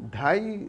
2.5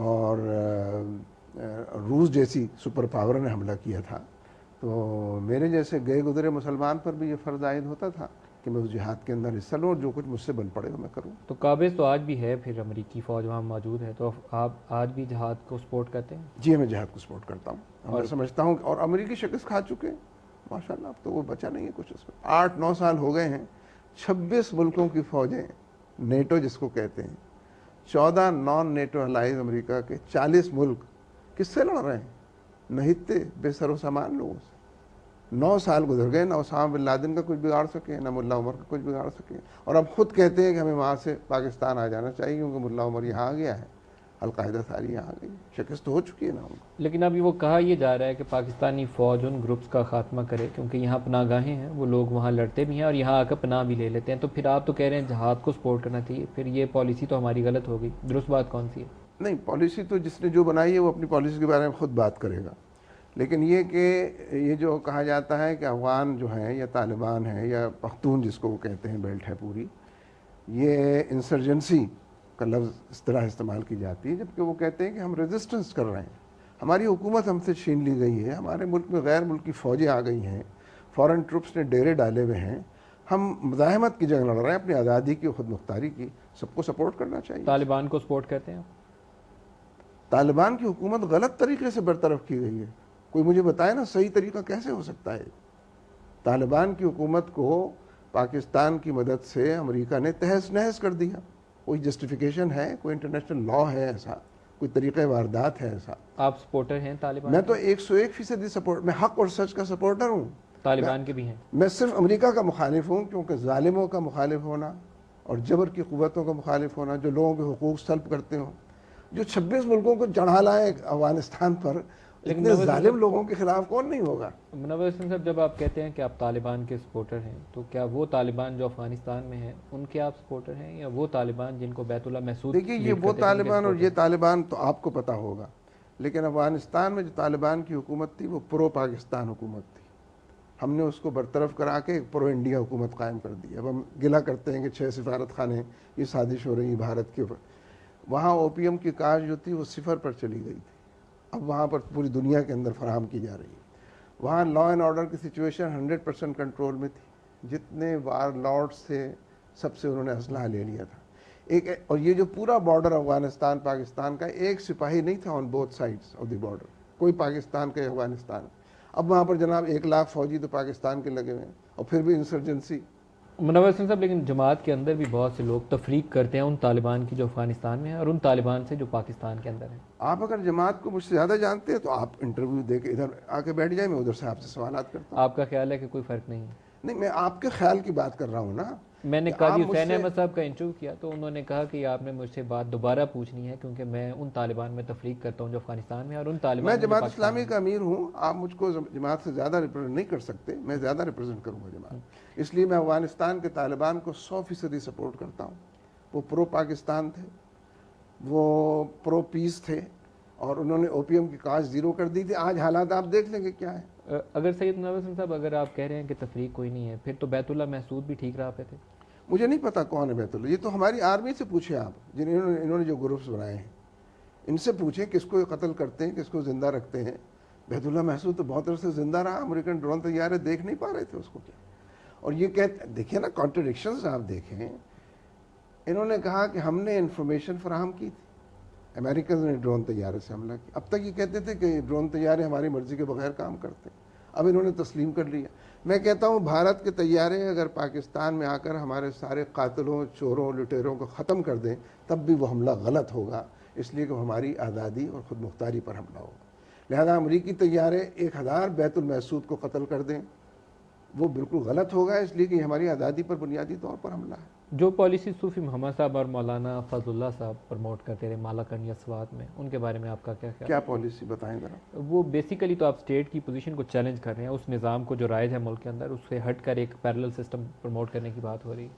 اور روس جیسی سپر پاور نے حملہ کیا تھا، تو میرے جیسے گئے گزرے مسلمان پر بھی یہ فرض عائد ہوتا تھا کہ میں اس جہاد کے اندر حصہ لوں اور جو کچھ مجھ سے بن پڑے وہ میں کروں۔ تو قابض تو آج بھی ہے، پھر امریکی فوج وہاں موجود ہے، تو آپ آج بھی جہاد کو سپورٹ کرتے ہیں؟ جی میں جہاد کو سپورٹ کرتا ہوں، میں سمجھتا ہوں، اور امریکی شکست کھا چکے ہیں ماشاءاللہ، اب تو وہ بچا نہیں ہے کچھ اس میں۔ 8-9 سال ہو گئے ہیں، 26 ملکوں کی فوجیں، نیٹو جس کو کہتے ہیں، 14 نان نیٹو الائز امریکہ کے 40 ملک کس سے لڑ رہے ہیں؟ نہتے بے سر و سامان لوگوں سے۔ 9 سال گزر گئے، نہ اسامہ بن لادن کا کچھ بگاڑ سکے، نہ ملا عمر کا کچھ بگاڑ سکے، اور اب خود کہتے ہیں کہ ہمیں وہاں سے پاکستان آ جانا چاہیے کیونکہ ملا عمر یہاں آ گیا ہے، القاعدہ ساری یہاں آ گئی، شکست تو ہو چکی ہے نا ان کو۔ لیکن ابھی وہ کہا یہ جا رہا ہے کہ پاکستانی فوج ان گروپس کا خاتمہ کرے کیونکہ یہاں پناہ گاہیں ہیں، وہ لوگ وہاں لڑتے بھی ہیں اور یہاں آ کر پناہ بھی لے لیتے ہیں، تو پھر آپ تو کہہ رہے ہیں جہاد کو سپورٹ کرنا چاہیے، پھر یہ پالیسی تو ہماری غلط ہو گئی، درست بات کون سی ہے؟ نہیں، پالیسی تو جس نے جو بنائی ہے وہ اپنی پالیسی کے بارے میں خود بات کرے گا، لیکن یہ کہ یہ جو کہا جاتا ہے کہ افغان جو ہیں یا طالبان ہیں یا پختون جس کو وہ کہتے ہیں، بیلٹ ہے پوری، یہ انسرجنسی کا لفظ اس طرح استعمال کی جاتی ہے، جبکہ وہ کہتے ہیں کہ ہم ریزسٹنس کر رہے ہیں، ہماری حکومت ہم سے چھین لی گئی ہے، ہمارے ملک میں غیر ملکی فوجیں آ گئی ہیں، فورن ٹروپس نے ڈیرے ڈالے ہوئے ہیں، ہم مزاحمت کی جنگ لڑ رہے ہیں، اپنی آزادی کی، خود مختاری کی، سب کو سپورٹ کرنا چاہیے۔ طالبان کو سپورٹ کرتے ہیں؟ طالبان کی حکومت غلط طریقے سے برطرف کی گئی ہے، کوئی مجھے بتائے نا صحیح طریقہ کیسے ہو سکتا ہے؟ طالبان کی حکومت کو پاکستان کی مدد سے امریکہ نے تہس نہس کر دیا، کوئی جسٹیفیکیشن ہے؟ کوئی انٹرنیشنل لا ہے ایسا؟ کوئی طریقہ واردات ہے ایسا؟ آپ سپورٹر ہیں طالبان میں کے؟ تو 101% سپورٹ، میں حق اور سچ کا سپورٹر ہوں۔ طالبان کے بھی ہیں؟ میں صرف امریکہ کا مخالف ہوں، کیونکہ ظالموں کا مخالف ہونا اور جبر کی قوتوں کا مخالف ہونا، جو لوگوں کے حقوق سلب کرتے ہوں، جو 26 ملکوں کو چڑھا لائے افغانستان پر، لیکن اتنے ظالم لوگوں کے خلاف کون نہیں ہوگا؟ منور حسین صاحب، جب آپ کہتے ہیں کہ آپ طالبان کے سپورٹر ہیں، تو کیا وہ طالبان جو افغانستان میں ہیں ان کے آپ سپورٹر ہیں، یا وہ طالبان جن کو بیت اللہ محسود دیکھیے یہ لیڈ وہ کرتے تھے ان کے طالبان اور سپورٹر یہ ہیں؟ طالبان تو آپ کو پتہ ہوگا، لیکن افغانستان میں جو طالبان کی حکومت تھی وہ پرو پاکستان حکومت تھی، ہم نے اس کو برطرف کرا کے ایک پرو انڈیا حکومت قائم کر دی۔ اب ہم گلہ کرتے ہیں کہ 6 سفارت خانے یہ سازش ہو رہی ہے بھارت کے اوپر، وہاں اوپیم کی کاشت جو تھی وہ 0 پر چلی گئی تھی، اب وہاں پر پوری دنیا کے اندر فراہم کی جا رہی ہے۔ وہاں لا اینڈ آرڈر کی سچویشن 100% کنٹرول میں تھی، جتنے وار لارڈز تھے سب سے انہوں نے اسلحہ لے لیا تھا، اور یہ جو پورا بارڈر افغانستان پاکستان کا، ایک سپاہی نہیں تھا on both sides of the border, کوئی پاکستان کا افغانستان۔ اب وہاں پر جناب 1 لاکھ فوجی تو پاکستان کے لگے ہوئے ہیں، اور پھر بھی انسرجنسی۔ منور حسین صاحب، لیکن جماعت کے اندر بھی بہت سے لوگ تفریق کرتے ہیں ان طالبان کی جو افغانستان میں ہیں اور ان طالبان سے جو پاکستان کے اندر ہیں۔ آپ اگر جماعت کو مجھ سے زیادہ جانتے ہیں تو آپ انٹرویو دے کے ادھر آ کے بیٹھ جائیں، میں ادھر سے آپ سے سوالات کرتا ہوں۔ آپ کا خیال ہے کہ کوئی فرق نہیں ہے؟ نہیں، میں آپ کے خیال کی بات کر رہا ہوں نا۔ میں نے کہ قاضی آپ مجھ حسین سے- احمد صاحب کا انٹرویو کیا تو انہوں نے کہا کہ آپ نے مجھ سے بات دوبارہ پوچھنی ہے کیونکہ میں ان طالبان میں تفریق کرتا ہوں جو افغانستان میں ہیں، اور ان طالبان میں میں جو جماعت پاکستان اسلامی میں کا امیر ہوں، آپ مجھ کو جماعت سے زیادہ ریپرزینٹ نہیں کر سکتے، میں زیادہ ریپرزینٹ کروں گا جماعت، اس لیے میں افغانستان کے طالبان کو 100% سپورٹ کرتا ہوں۔ وہ پرو پاکستان تھے، وہ پرو پیس تھے، اور انہوں نے اوپیم کی کاشت 0 کر دی تھی۔ آج حالات آپ دیکھ لیں گے کیا ہے۔ اگر سید منور حسین صاحب، اگر آپ کہہ رہے ہیں کہ تفریق کوئی نہیں ہے، پھر تو بیت اللہ محسود بھی ٹھیک راہ پہ تھے۔ مجھے نہیں پتا کون ہے بیت اللہ، یہ تو ہماری آرمی سے پوچھیں آپ، انہوں نے جو گروپس بنائے ہیں ان سے پوچھیں کس کو قتل کرتے ہیں، کس کو زندہ رکھتے ہیں۔ بیت اللہ محسود تو بہت عرصے زندہ رہا، امریکن ڈرون طیارے دیکھ نہیں پا رہے تھے اس کو کیا، اور یہ کہتے دیکھیں نا کانٹرڈکشنز آپ دیکھیں۔ انہوں نے کہا کہ ہم نے انفارمیشن فراہم کی تھی، امریکن نے ڈرون طیارے سے حملہ کیا، اب تک یہ کہتے تھے کہ ڈرون طیارے ہماری مرضی کے بغیر کام کرتے ہیں، اب انہوں نے تسلیم کر لیا۔ میں کہتا ہوں بھارت کے طیارے اگر پاکستان میں آ کر ہمارے سارے قاتلوں، چوروں، لٹیروں کو ختم کر دیں تب بھی وہ حملہ غلط ہوگا، اس لیے کہ ہماری آزادی اور خود مختاری پر حملہ ہوگا۔ لہذا امریکی طیارے 1000 بیت المحسود کو قتل کر دیں وہ بالکل غلط ہوگا، اس لیے کہ یہ ہماری آزادی پر بنیادی طور پر حملہ ہے۔ جو پالیسی صوفی محمد صاحب اور مولانا فضل اللہ صاحب پروموٹ کرتے رہے مالاکنڈ یا سوات میں، ان کے بارے میں آپ کا کیا خیال؟ کیا پالیسی بتائیں ذرا؟ وہ بیسیکلی تو آپ اسٹیٹ کی پوزیشن کو چیلنج کر رہے ہیں، اس نظام کو جو رائج ہے ملک کے اندر، اس سے ہٹ کر ایک پیرلل سسٹم پروموٹ کرنے کی بات ہو رہی ہے۔